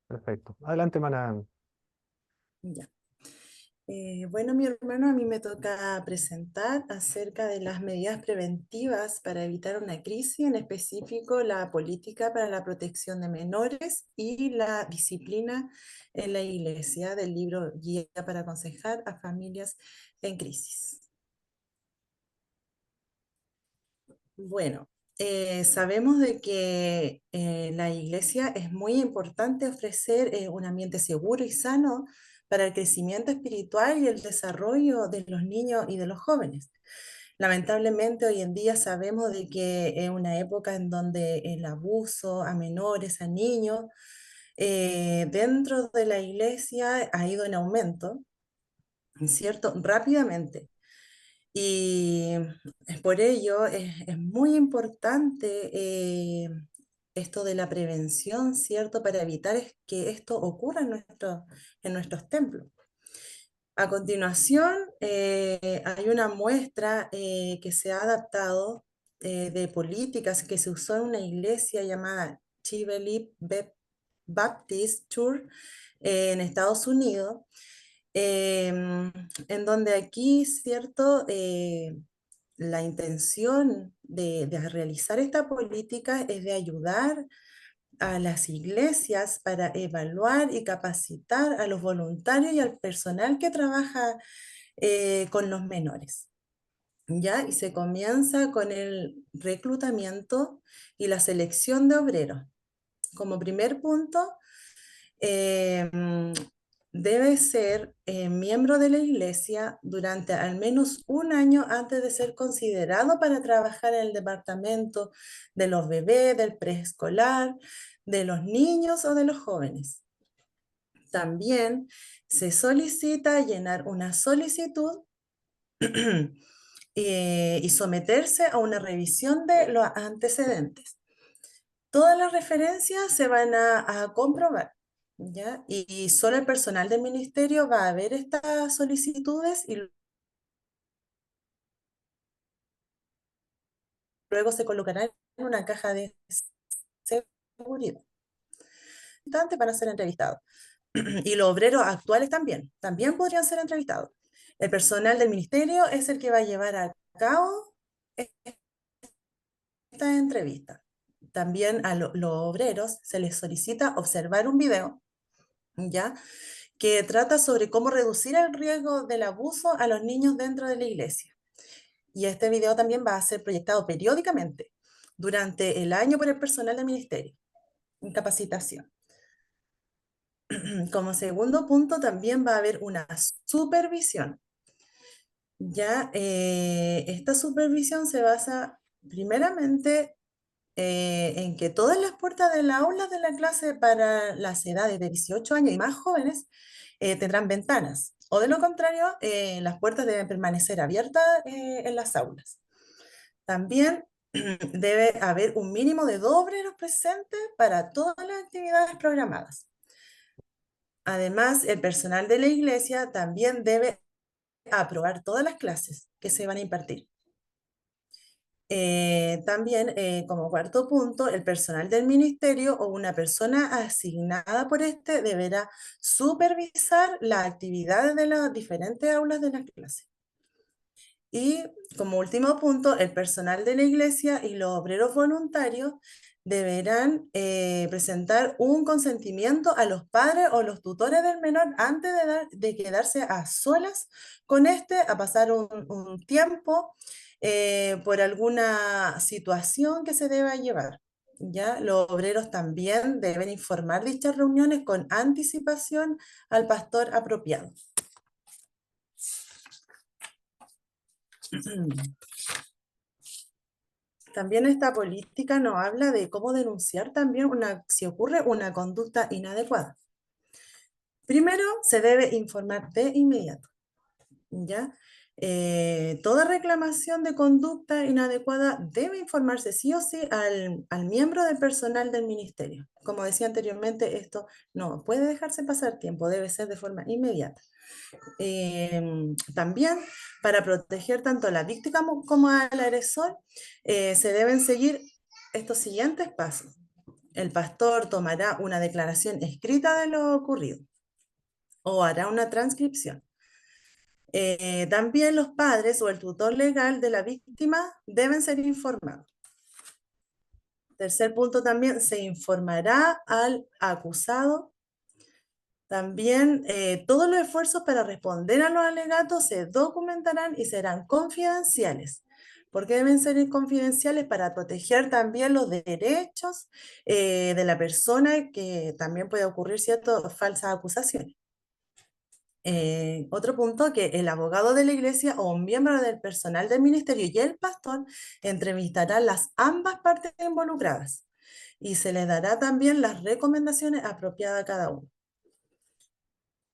Perfecto. Adelante, Mana. Ya. Bueno, mi hermano, a mí me toca presentar acerca de las medidas preventivas para evitar una crisis, en específico la política para la protección de menores y la disciplina en la iglesia del libro Guía para aconsejar a familias en crisis. Bueno, sabemos de que la iglesia es muy importante ofrecer un ambiente seguro y sano para el crecimiento espiritual y el desarrollo de los niños y de los jóvenes. Lamentablemente hoy en día sabemos de que es una época en donde el abuso a menores, a niños, dentro de la iglesia ha ido en aumento, ¿cierto? Rápidamente. Y por ello es muy importante esto de la prevención, ¿cierto? Para evitar que esto ocurra en nuestros templos. A continuación, hay una muestra que se ha adaptado de políticas que se usó en una iglesia llamada Chivelip Baptist Church en Estados Unidos, en donde aquí, ¿cierto? La intención de realizar esta política es de ayudar a las iglesias para evaluar y capacitar a los voluntarios y al personal que trabaja con los menores. ¿Ya? Y se comienza con el reclutamiento y la selección de obreros. Como primer punto, eh, debe ser miembro de la iglesia durante al menos un año antes de ser considerado para trabajar en el departamento de los bebés, del preescolar, de los niños o de los jóvenes. También se solicita llenar una solicitud y someterse a una revisión de los antecedentes. Todas las referencias se van a comprobar, ¿ya? Y solo el personal del ministerio va a ver estas solicitudes y luego se colocará en una caja de seguridad. Importante para ser entrevistados. Y los obreros actuales también podrían ser entrevistados. El personal del ministerio es el que va a llevar a cabo esta entrevista. También a los obreros se les solicita observar un video, ¿ya? Que trata sobre cómo reducir el riesgo del abuso a los niños dentro de la iglesia. Y este video también va a ser proyectado periódicamente durante el año por el personal del ministerio en capacitación. Como segundo punto, también va a haber una supervisión. Ya esta supervisión se basa primeramente en que todas las puertas del aula de la clase para las edades de 18 años y más jóvenes tendrán ventanas, o de lo contrario, las puertas deben permanecer abiertas en las aulas. También debe haber un mínimo de 2 obreros presentes para todas las actividades programadas. Además, el personal de la iglesia también debe aprobar todas las clases que se van a impartir. También, como cuarto punto, el personal del ministerio o una persona asignada por este deberá supervisar las actividades de las diferentes aulas de la clase. Y como último punto, el personal de la iglesia y los obreros voluntarios deberán presentar un consentimiento a los padres o los tutores del menor antes de quedarse a solas con este, a pasar un tiempo por alguna situación que se deba llevar. ¿Ya? Los obreros también deben informar dichas reuniones con anticipación al pastor apropiado. También esta política nos habla de cómo denunciar también si ocurre una conducta inadecuada. Primero, se debe informar de inmediato, ¿ya? Toda reclamación de conducta inadecuada debe informarse sí o sí al miembro del personal del ministerio. Como decía anteriormente, esto no puede dejarse pasar tiempo, debe ser de forma inmediata. También, para proteger tanto a la víctima como al agresor, se deben seguir estos siguientes pasos. el pastor tomará una declaración escrita de lo ocurrido o hará una transcripción. También los padres o el tutor legal de la víctima deben ser informados. Tercer punto también, se informará al acusado. También todos los esfuerzos para responder a los alegatos se documentarán y serán confidenciales. ¿Por qué deben ser confidenciales? Para proteger también los derechos de la persona, que también puede ocurrir ciertas falsas acusaciones. Otro punto, que el abogado de la iglesia o un miembro del personal del ministerio y el pastor entrevistarán las ambas partes involucradas y se les dará también las recomendaciones apropiadas a cada uno.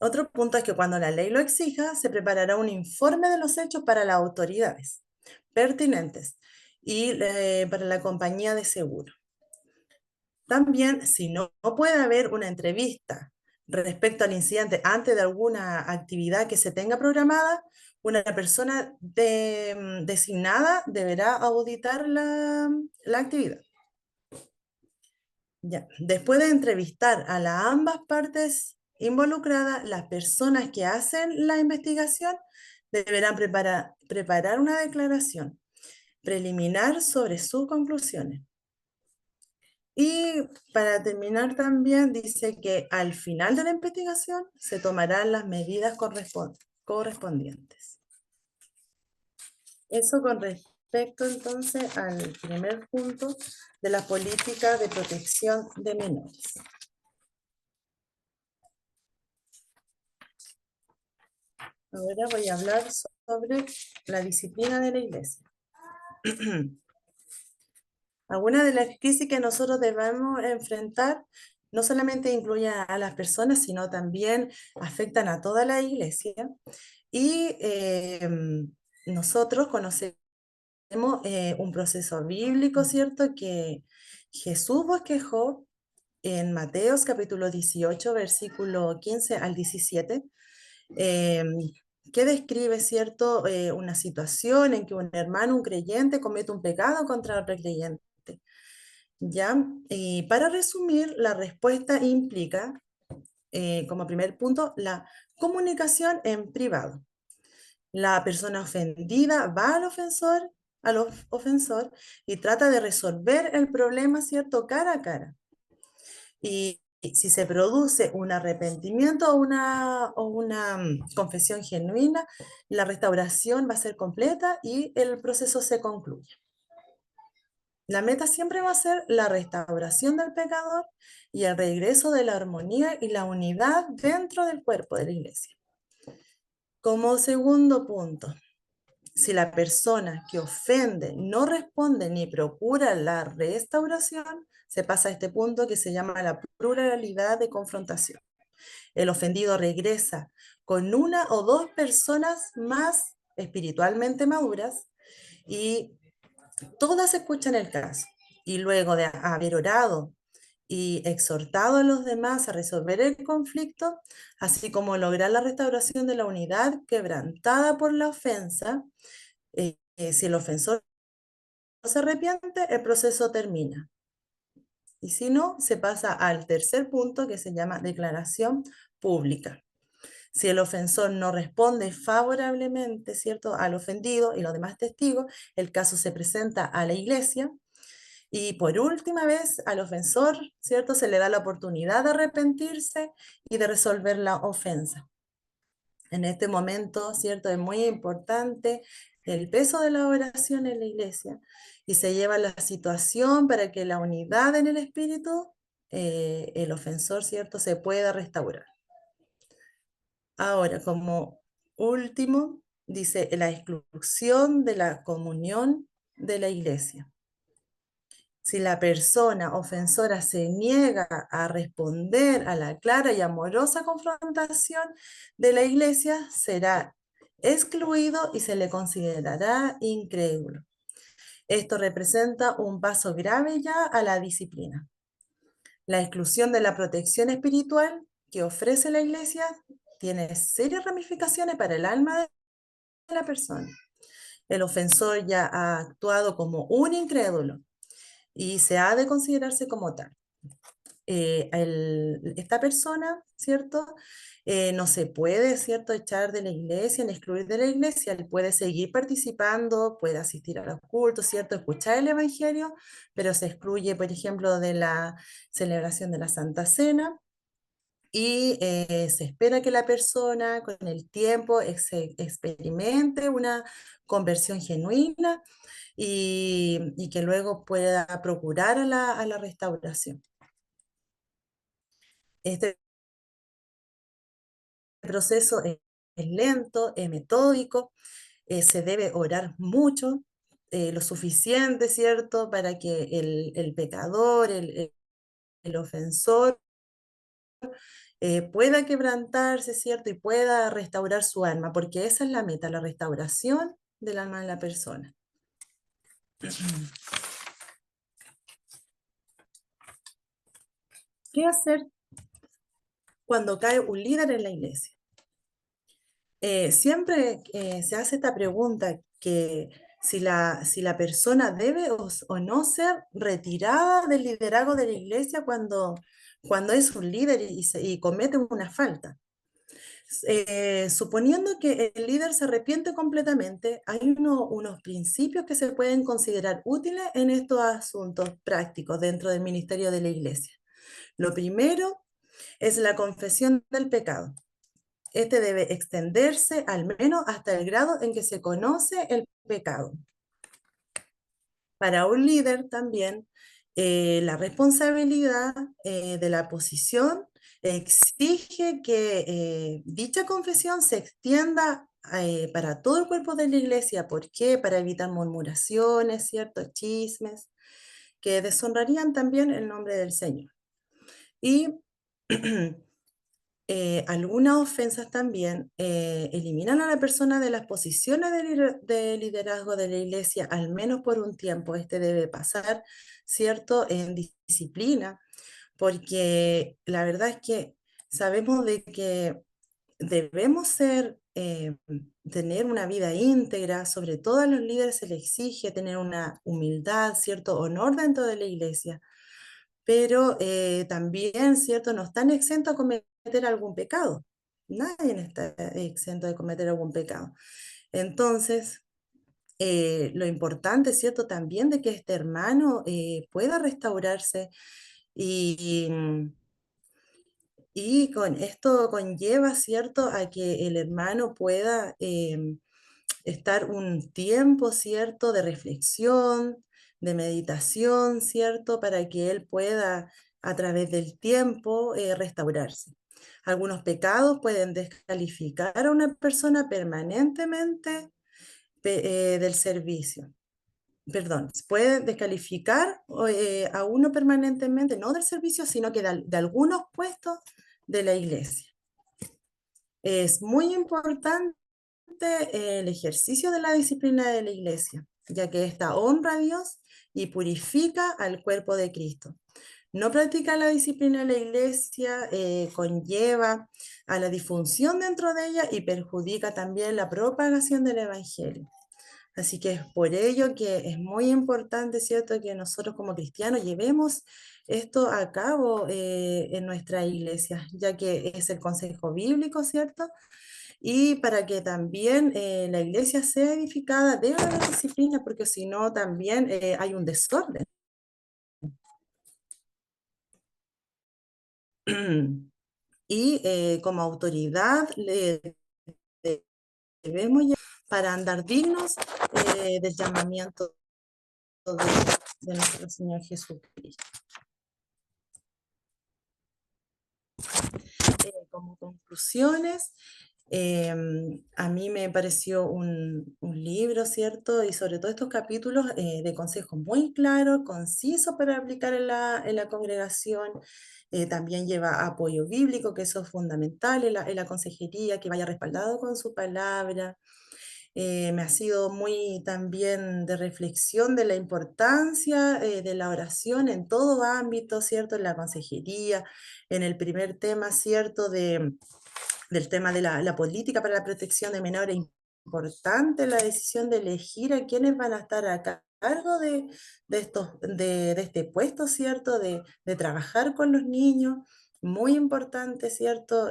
Otro punto es que cuando la ley lo exija, se preparará un informe de los hechos para las autoridades pertinentes y para la compañía de seguro. También, si no puede haber una entrevista respecto al incidente antes de alguna actividad que se tenga programada, una persona designada deberá auditar la actividad. Ya. Después de entrevistar a las ambas partes involucradas, las personas que hacen la investigación deberán preparar una declaración preliminar sobre sus conclusiones. Y para terminar también dice que al final de la investigación se tomarán las medidas correspondientes. Eso con respecto entonces al primer punto de la política de protección de menores. Ahora voy a hablar sobre la disciplina de la iglesia. Algunas de las crisis que nosotros debemos enfrentar no solamente incluyen a las personas, sino también afectan a toda la iglesia. Y nosotros conocemos un proceso bíblico, ¿cierto? Que Jesús bosquejó en Mateos capítulo 18, versículo 15 al 17, eh, que describe, ¿cierto? Una situación en que un hermano, un creyente, comete un pecado contra otro creyente. ¿Ya? Y para resumir, la respuesta implica, como primer punto, la comunicación en privado. La persona ofendida va al ofensor y trata de resolver el problema, ¿cierto? Cara a cara. Y si se produce un arrepentimiento o una confesión genuina, la restauración va a ser completa y el proceso se concluye. La meta siempre va a ser la restauración del pecador y el regreso de la armonía y la unidad dentro del cuerpo de la iglesia. Como segundo punto, si la persona que ofende no responde ni procura la restauración, se pasa a este punto que se llama la pluralidad de confrontación. El ofendido regresa con una o dos personas más espiritualmente maduras y todas escuchan el caso. Y luego de haber orado y exhortado a los demás a resolver el conflicto, así como lograr la restauración de la unidad quebrantada por la ofensa, si el ofensor se arrepiente, el proceso termina. Y si no, se pasa al tercer punto, que se llama declaración pública. Si el ofensor no responde favorablemente, ¿cierto?, al ofendido y los demás testigos, el caso se presenta a la iglesia y por última vez al ofensor, ¿cierto?, se le da la oportunidad de arrepentirse y de resolver la ofensa. En este momento, ¿cierto?, es muy importante el peso de la oración en la iglesia y se lleva la situación para que la unidad en el espíritu, el ofensor, ¿cierto?, se pueda restaurar. Ahora, como último, dice la exclusión de la comunión de la iglesia. Si la persona ofensora se niega a responder a la clara y amorosa confrontación de la iglesia, será excluido y se le considerará incrédulo. Esto representa un paso grave ya a la disciplina. La exclusión de la protección espiritual que ofrece la iglesia tiene serias ramificaciones para el alma de la persona. El ofensor ya ha actuado como un incrédulo y se ha de considerarse como tal. esta persona, ¿cierto? No se puede, ¿cierto?, echar de la iglesia, ni excluir de la iglesia. Él puede seguir participando, puede asistir a los cultos, ¿cierto?, escuchar el evangelio, pero se excluye, por ejemplo, de la celebración de la Santa Cena. Y se espera que la persona con el tiempo experimente una conversión genuina y que luego pueda procurar a la restauración. Este proceso es lento, es metódico, se debe orar mucho, lo suficiente, ¿cierto?, para que el pecador, el ofensor, pueda quebrantarse, ¿cierto? Y pueda restaurar su alma, porque esa es la meta, la restauración del alma de la persona. ¿Qué hacer cuando cae un líder en la iglesia? Siempre se hace esta pregunta, que si la persona debe o no ser retirada del liderazgo de la iglesia cuando es un líder y comete una falta. Suponiendo que el líder se arrepiente completamente, hay unos principios que se pueden considerar útiles en estos asuntos prácticos dentro del ministerio de la iglesia. Lo primero es la confesión del pecado. Este debe extenderse al menos hasta el grado en que se conoce el pecado. Para un líder también, la responsabilidad de la posición exige que dicha confesión se extienda para todo el cuerpo de la iglesia. ¿Por qué? Para evitar murmuraciones, ciertos chismes, que deshonrarían también el nombre del Señor. Y algunas ofensas también eliminan a la persona de las posiciones de liderazgo de la iglesia, al menos por un tiempo. Este debe pasar, ¿cierto?, en disciplina, porque la verdad es que sabemos de que debemos tener una vida íntegra. Sobre todo a los líderes se les exige tener una humildad, cierto honor dentro de la iglesia, pero también, ¿cierto?, no están exentos a cometer algún pecado. Nadie está exento de cometer algún pecado. Entonces, lo importante, ¿cierto?, también de que este hermano pueda restaurarse y, y con esto conlleva, ¿cierto?, a que el hermano pueda estar un tiempo, ¿cierto?, de reflexión, de meditación, ¿cierto?, para que él pueda, a través del tiempo, restaurarse. Algunos pecados pueden descalificar a una persona permanentemente del servicio. Perdón, pueden descalificar a uno permanentemente, no del servicio, sino que de algunos puestos de la iglesia. Es muy importante el ejercicio de la disciplina de la iglesia, ya que esta honra a Dios y purifica al cuerpo de Cristo. No practicar la disciplina de la iglesia conlleva a la disfunción dentro de ella y perjudica también la propagación del evangelio. Así que es por ello que es muy importante, ¿cierto?, que nosotros como cristianos llevemos esto a cabo en nuestra iglesia, ya que es el consejo bíblico, ¿cierto? Y para que también la iglesia sea edificada, debe haber disciplina, porque si no, también hay un desorden. Y como autoridad debemos para andar dignos del llamamiento de, de nuestro Señor Jesucristo. Como conclusiones, a mí me pareció un libro, ¿cierto? Y sobre todo estos capítulos de consejos muy claros, concisos para aplicar en la congregación. También lleva apoyo bíblico, que eso es fundamental en la consejería, que vaya respaldado con su palabra. Me ha sido muy también de reflexión de la importancia de la oración en todo ámbito, ¿cierto? En la consejería, en el primer tema, ¿cierto? Del tema de la política para la protección de menores. Importante la decisión de elegir a quienes van a estar acá cargo de este puesto, ¿cierto? De trabajar con los niños. Muy importante, ¿cierto?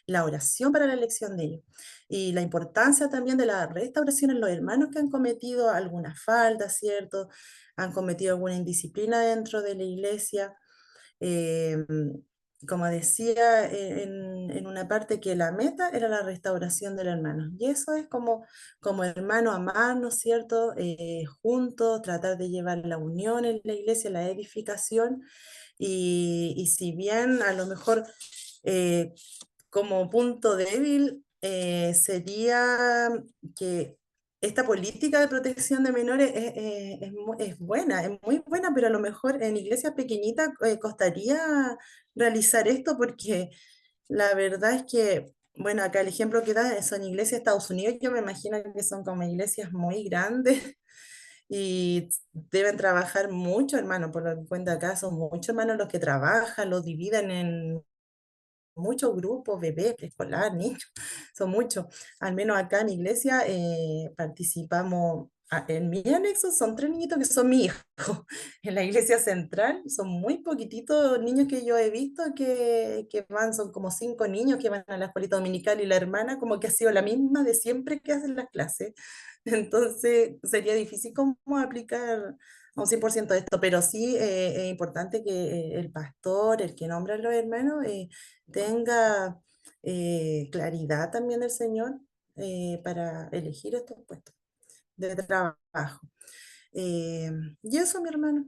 La oración para la elección de ellos. Y la importancia también de la restauración en los hermanos que han cometido alguna falta, ¿cierto? Han cometido alguna indisciplina dentro de la iglesia. Eh, Como decía en una parte que la meta era la restauración del hermano. Y eso es como hermano amarnos, ¿cierto? Juntos, tratar de llevar la unión en la iglesia, la edificación. Y si bien a lo mejor eh, como punto débil sería que esta política de protección de menores es buena, es muy buena, pero a lo mejor en iglesias pequeñitas costaría realizar esto porque la verdad es que, bueno, acá el ejemplo que da son iglesias de Estados Unidos, yo me imagino que son como iglesias muy grandes y deben trabajar mucho, hermano, por lo que cuenta acá, son muchos hermanos los que trabajan, los dividen en muchos grupos, bebés, preescolar, niños, son muchos. Al menos acá en mi iglesia participamos, en mi anexo son tres niñitos que son mi hijo. En la iglesia central son muy poquititos niños que yo he visto que van, son como cinco niños que van a la escuelita dominical y la hermana como que ha sido la misma de siempre que hacen las clases. Entonces sería difícil como aplicar a un 100% de esto, pero sí es importante que el pastor, el que nombra a los hermanos, tenga claridad también del Señor para elegir estos puestos de trabajo. Y eso, mi hermano.